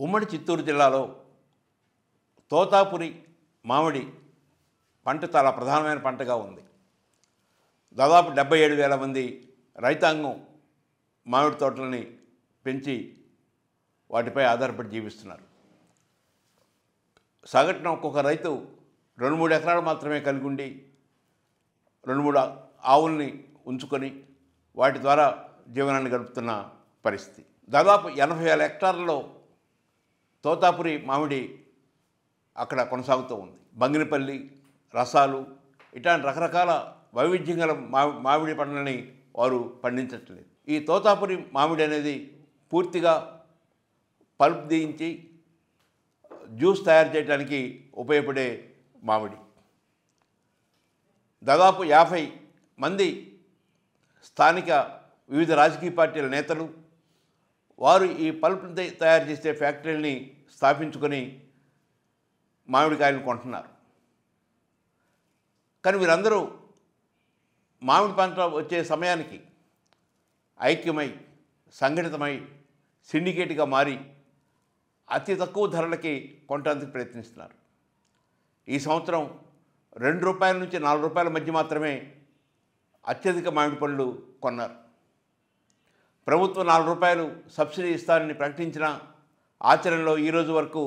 ఉమ్మడి చిత్తూరు జిల్లాలో తోతాపురి మామిడి పంట చాలా ప్రధానమైన పంటగా ఉంది. దాదాపు 77,000 మంది రైతాంగం మామిడి తోటలని పెంచి వాటిపై ఆధారపడి జీవిస్తున్నారు. సగటున ఒక్కొక్క రైతు 2-3 ఎకరాలు మాత్రమే కలిగి ఉండి 2-3 ఆవుల్ని ఉంచుకొని వాటి ద్వారా జీవనాన్ని గడుపుతున్న పరిస్థితి. దాదాపు 80,000 హెక్టార్లలో తోతాపురి మామిడి అక్కడ కొనసాగుతూ ఉంది. బంగినపల్లి, రసాలు ఇట్లాంటి రకరకాల వైవిధ్యం గల మామిడి పంటలని వారు పండించట్లేదు. ఈ తోతాపురి మామిడి అనేది పూర్తిగా పల్ప్ దించి జ్యూస్ తయారు చేయడానికి ఉపయోగపడే మామిడి. దాదాపు 50 మంది స్థానిక వివిధ రాజకీయ పార్టీల నేతలు వారు ఈ పల్ప్ తయారు చేసే ఫ్యాక్టరీని స్థాపించుకొని మామిడికాయలు కొంటున్నారు. కానీ వీరందరూ మామిడి పంట వచ్చే సమయానికి ఐక్యమై సంఘటితమై సిండికేట్గా మారి అతి తక్కువ ధరలకి కొనడానికి ప్రయత్నిస్తున్నారు. ఈ సంవత్సరం ₹2 నుంచి ₹4 మధ్య మాత్రమే అత్యధిక మామిడి పళ్ళు కొన్నారు. ప్రభుత్వం ₹4 సబ్సిడీ ఇస్తానని ప్రకటించిన ఆచరణలో ఈరోజు వరకు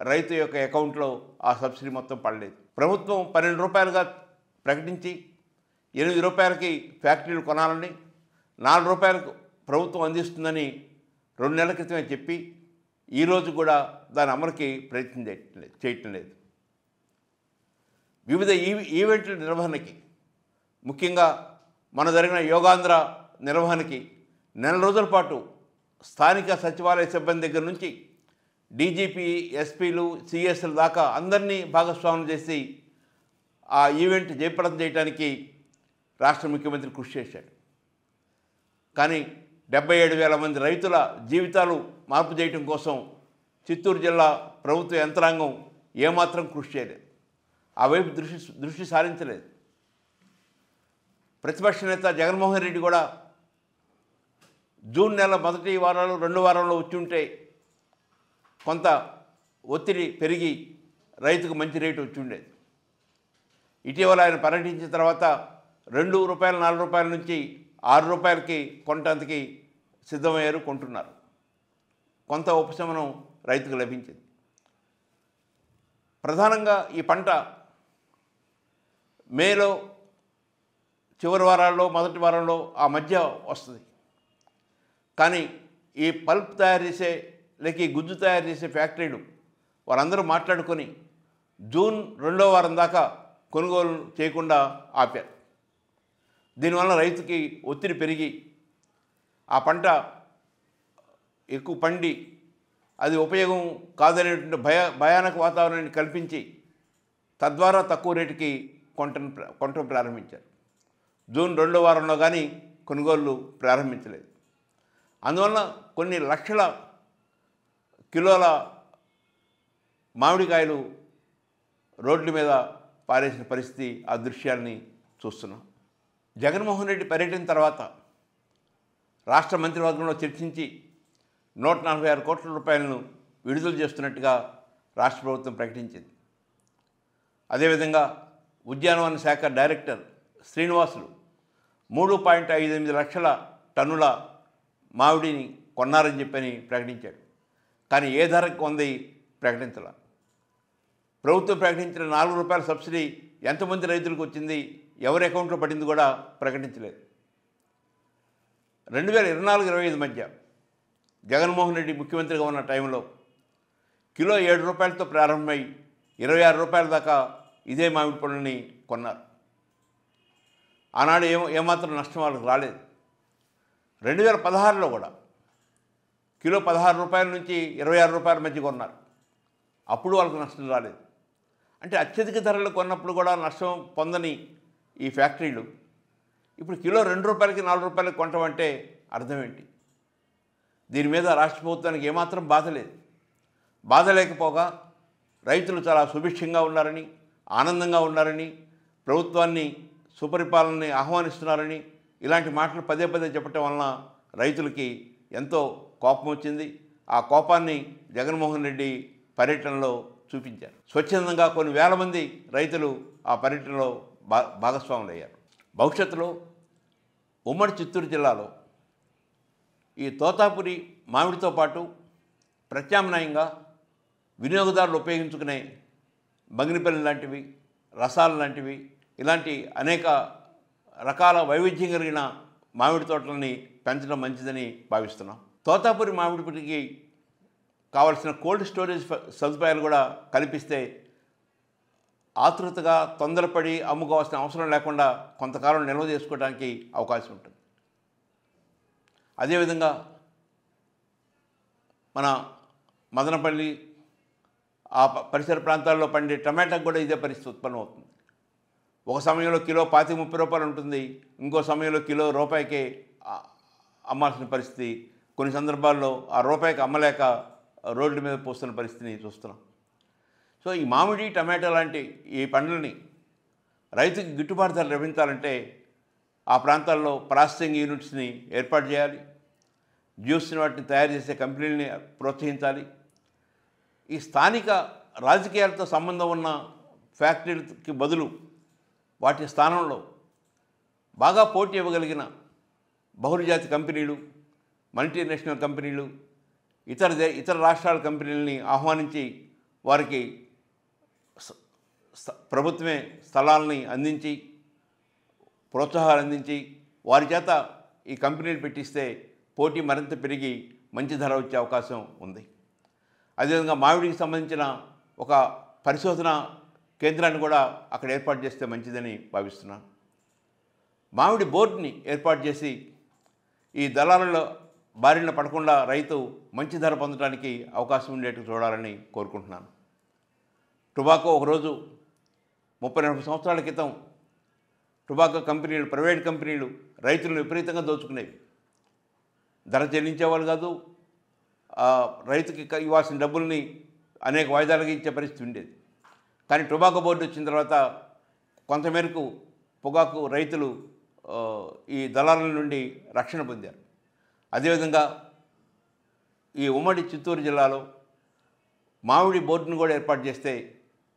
రైతు యొక్క అకౌంట్లో ఆ సబ్సిడీ మొత్తం పడలేదు. ప్రభుత్వం ₹12గా ప్రకటించి ₹8కి ఫ్యాక్టరీలు కొనాలని, ₹4 ప్రభుత్వం అందిస్తుందని 2 నెలల క్రితమే చెప్పి ఈరోజు కూడా దాని అమలుకి ప్రయత్నం చేయటం లేదు. వివిధ ఈవెంట్ల నిర్వహణకి, ముఖ్యంగా మన జరిగిన యోగాంధ్ర నిర్వహణకి నెల రోజుల పాటు స్థానిక సచివాలయ సిబ్బంది దగ్గర నుంచి డీజీపీ, ఎస్పీలు, సిఎస్లు దాకా అందరినీ భాగస్వామ్యం చేసి ఆ ఈవెంట్ జయప్రదం చేయడానికి రాష్ట్ర ముఖ్యమంత్రి కృషి చేశాడు. కానీ 77,000 మంది రైతుల జీవితాలు మార్పు చేయడం కోసం చిత్తూరు జిల్లా ప్రభుత్వ యంత్రాంగం ఏమాత్రం కృషి చేయలేదు. ఆ వైపు దృష్టి సారించలేదు. ప్రతిపక్ష నేత జగన్మోహన్ రెడ్డి కూడా జూన్ నెల మొదటి వారాలు 2 వారంలో వచ్చి ఉంటే కొంత ఒత్తిడి పెరిగి రైతుకు మంచి రేటు వచ్చి ఉండేది. ఇటీవల ఆయన పర్యటించిన తర్వాత ₹2, ₹4 నుంచి ₹6కి కొనటానికి సిద్ధమయ్యారు, కొంటున్నారు. కొంత ఉపశమనం రైతుకు లభించింది. ప్రధానంగా ఈ పంట మేలో చివరి వారాల్లో మొదటి వారంలో ఆ మధ్య వస్తుంది. కానీ ఈ పల్ప్ తయారు చేసే లేక ఈ గుజ్జు తయారు చేసే ఫ్యాక్టరీలు వారందరూ మాట్లాడుకొని జూన్ 2వ వారం దాకా కొనుగోలు చేయకుండా ఆపారు. దీనివల్ల రైతుకి ఒత్తిడి పెరిగి ఆ పంట ఎక్కువ పండి అది ఉపయోగం కాదనేటువంటి భయానక వాతావరణాన్ని కల్పించి తద్వారా తక్కువ రేటుకి కొనటం ప్రారంభించారు. జూన్ 2వ వారంలో కానీ కొనుగోళ్లు ప్రారంభించలేదు. అందువల్ల కొన్ని లక్షల కిలోల మామిడికాయలు రోడ్ల మీద పారేసిన పరిస్థితి, ఆ దృశ్యాన్ని చూస్తున్నాం. జగన్మోహన్ రెడ్డి పర్యటన తర్వాత రాష్ట్ర మంత్రివర్గంలో చర్చించి ₹146 కోట్ల విడుదల చేస్తున్నట్టుగా రాష్ట్ర ప్రభుత్వం ప్రకటించింది. అదేవిధంగా ఉద్యానవన శాఖ డైరెక్టర్ శ్రీనివాసులు 3.58 లక్షల టన్నుల మామిడిని కొన్నారని చెప్పని ప్రకటించాడు. కానీ ఏ ధరకు కొంది ప్రకటించాల. ప్రభుత్వం ప్రకటించిన ₹4 సబ్సిడీ ఎంతమంది రైతులకు వచ్చింది, ఎవరి అకౌంట్లో పడింది కూడా ప్రకటించలేదు. 2024-25 మధ్య జగన్మోహన్ రెడ్డి ముఖ్యమంత్రిగా ఉన్న టైంలో కిలో ₹7తో ప్రారంభమై ₹26 దాకా ఇదే మామిడి పళ్ళని కొన్నారు. ఆనాడు ఏమాత్రం నష్టం వాళ్ళకి రాలేదు. 2016లో కూడా కిలో ₹16 నుంచి ₹26 మధ్య కొన్నారు. అప్పుడు వాళ్ళకు నష్టం రాలేదు. అంటే అత్యధిక ధరలు కొన్నప్పుడు కూడా నష్టం పొందని ఈ ఫ్యాక్టరీలు ఇప్పుడు కిలో ₹2, ₹4 కొనటం అంటే అర్థం ఏంటి? దీని మీద రాష్ట్ర ప్రభుత్వానికి ఏమాత్రం బాధ లేదు. బాధ లేకపోగా రైతులు చాలా సుభిక్షంగా ఉన్నారని, ఆనందంగా ఉన్నారని, ప్రభుత్వాన్ని సుపరిపాలనని ఆహ్వానిస్తున్నారని ఇలాంటి మాటలు పదే పదే చెప్పటం వలన రైతులకి ఎంతో కోపం వచ్చింది. ఆ కోపాన్ని జగన్మోహన్ రెడ్డి పర్యటనలో చూపించారు. స్వచ్ఛందంగా కొన్ని వేల మంది రైతులు ఆ పర్యటనలో భాగస్వాములు అయ్యారు. భవిష్యత్తులో ఉమ్మడి చిత్తూరు జిల్లాలో ఈ తోతాపురి మామిడితో పాటు ప్రత్యామ్నాయంగా వినియోగదారులు ఉపయోగించుకునే బంగినిపల్లి లాంటివి, రసాలు లాంటివి, ఇలాంటి అనేక రకాల వైవిధ్యం కలిగిన మామిడి తోటలని పెంచడం మంచిదని భావిస్తున్నాం. తోతాపురి మామిడికి కావలసిన కోల్డ్ స్టోరేజ్ సదుపాయాలు కూడా కల్పిస్తే ఆతృతగా తొందరపడి అమ్ముకోవాల్సిన అవసరం లేకుండా కొంతకాలం నిల్వ చేసుకోవడానికి అవకాశం ఉంటుంది. అదేవిధంగా మన మదనపల్లి ఆ పరిసర ప్రాంతాల్లో పండే టమాటాకు కూడా ఇదే పరిస్థితి ఉత్పన్నమవుతుంది. ఒక సమయంలో కిలో 25-30 రూపాయలు ఉంటుంది, ఇంకో సమయంలో కిలో రూపాయికే అమ్మాల్సిన పరిస్థితి, కొన్ని సందర్భాల్లో ఆ రూపాయికి అమ్మలేక రోడ్ల మీద పోస్తున్న పరిస్థితిని చూస్తున్నాం. సో ఈ మామిడి, టమాటా లాంటి ఈ పండ్లని రైతుకి గిట్టుబాటు ధర లభించాలంటే ఆ ప్రాంతాల్లో ప్రాసెసింగ్ యూనిట్స్ని ఏర్పాటు చేయాలి, జ్యూస్ని వాటిని తయారు చేసే కంపెనీలని ప్రోత్సహించాలి. ఈ స్థానిక రాజకీయాలతో సంబంధం ఉన్న ఫ్యాక్టరీలకి బదులు వాటి స్థానంలో బాగా పోటీ ఇవ్వగలిగిన బహుళజాతి కంపెనీలు, మల్టీనేషనల్ కంపెనీలు, ఇతర రాష్ట్రాల కంపెనీలని ఆహ్వానించి వారికి ప్రభుత్వమే స్థలాలని అందించి ప్రోత్సాహాలు అందించి వారి చేత ఈ కంపెనీలు పెట్టిస్తే పోటీ మరింత పెరిగి మంచి ధర వచ్చే అవకాశం ఉంది. అదేవిధంగా మామిడికి సంబంధించిన ఒక పరిశోధన కేంద్రాన్ని కూడా అక్కడ ఏర్పాటు చేస్తే మంచిదని భావిస్తున్నాను. మామిడి బోర్డుని ఏర్పాటు చేసి ఈ దళాలలో బారిన పడకుండా రైతు మంచి ధర పొందడానికి అవకాశం ఉండేట్టు చూడాలని కోరుకుంటున్నాను. టొబాకో ఒకరోజు 30-40 సంవత్సరాల క్రితం టొబాకో కంపెనీలు, ప్రైవేట్ కంపెనీలు రైతులను విపరీతంగా దోచుకునేవి. ధర చెల్లించేవాళ్ళు కాదు, రైతుకి ఇవ్వాల్సిన డబ్బుల్ని అనేక వాయిదాలుగా ఇచ్చే పరిస్థితి ఉండేది. కానీ టొబాకో బోర్డు వచ్చిన తర్వాత కొంతమేరకు పొగాకు రైతులు ఈ దళారుల నుండి రక్షణ పొందారు. అదేవిధంగా ఈ ఉమ్మడి చిత్తూరు జిల్లాలో మామిడి బోర్డును కూడా ఏర్పాటు చేస్తే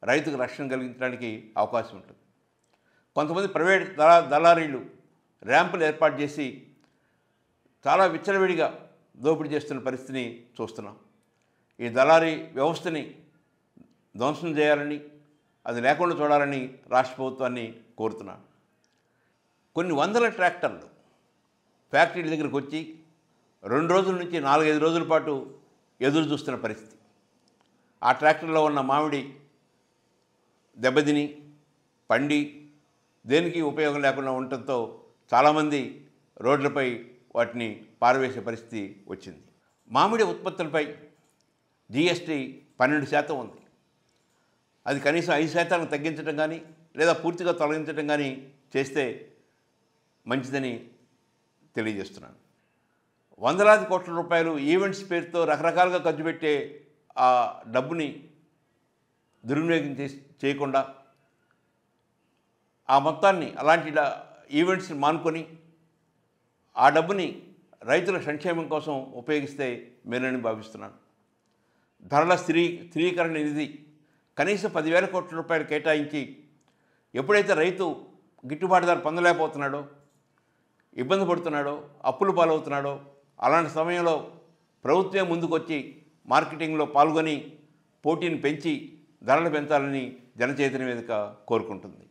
రైతుకు రక్షణ కలిగించడానికి అవకాశం ఉంటుంది. కొంతమంది ప్రైవేట్ దళారీలు ర్యాంపులు ఏర్పాటు చేసి చాలా విచ్చలవిడిగా దోపిడీ చేస్తున్న పరిస్థితిని చూస్తున్నాం. ఈ దళారీ వ్యవస్థని ధ్వంసం చేయాలని, అది లేకుండా చూడాలని రాష్ట్ర ప్రభుత్వాన్ని కోరుతున్నాను. కొన్ని వందల ట్రాక్టర్లు ఫ్యాక్టరీల దగ్గరికి వచ్చి 2 రోజుల నుంచి 4-5 రోజుల పాటు ఎదురు చూస్తున్న పరిస్థితి. ఆ ట్రాక్టర్లో ఉన్న మామిడి దెబ్బతిని పండి దేనికి ఉపయోగం లేకుండా ఉండటంతో చాలామంది రోడ్లపై వాటిని పారవేసే పరిస్థితి వచ్చింది. మామిడి ఉత్పత్తులపై జిఎస్టీ 12% ఉంది. అది కనీసం 5% తగ్గించడం కానీ లేదా పూర్తిగా తొలగించడం కానీ చేస్తే మంచిదని తెలియజేస్తున్నాను. వందలాది కోట్ల రూపాయలు ఈవెంట్స్ పేరుతో రకరకాలుగా ఖర్చు పెట్టే ఆ డబ్బుని దుర్వినియోగం చేయకుండా ఆ మొత్తాన్ని అలాంటి ఈవెంట్స్ని మానుకొని ఆ డబ్బుని రైతుల సంక్షేమం కోసం ఉపయోగిస్తే మేలని భావిస్తున్నాను. ధరల స్థిరీకరణ నిధి కనీసం 10,000 కోట్ల రూపాయలు కేటాయించి ఎప్పుడైతే రైతు గిట్టుబాటు ధర పొందలేకపోతున్నాడో, ఇబ్బంది పడుతున్నాడో, అప్పులు పాలవుతున్నాడో అలాంటి సమయంలో ప్రభుత్వమే ముందుకొచ్చి మార్కెటింగ్లో పాల్గొని పోటీని పెంచి ధరలు పెంచాలని జనచైతన్య వేదిక కోరుకుంటుంది.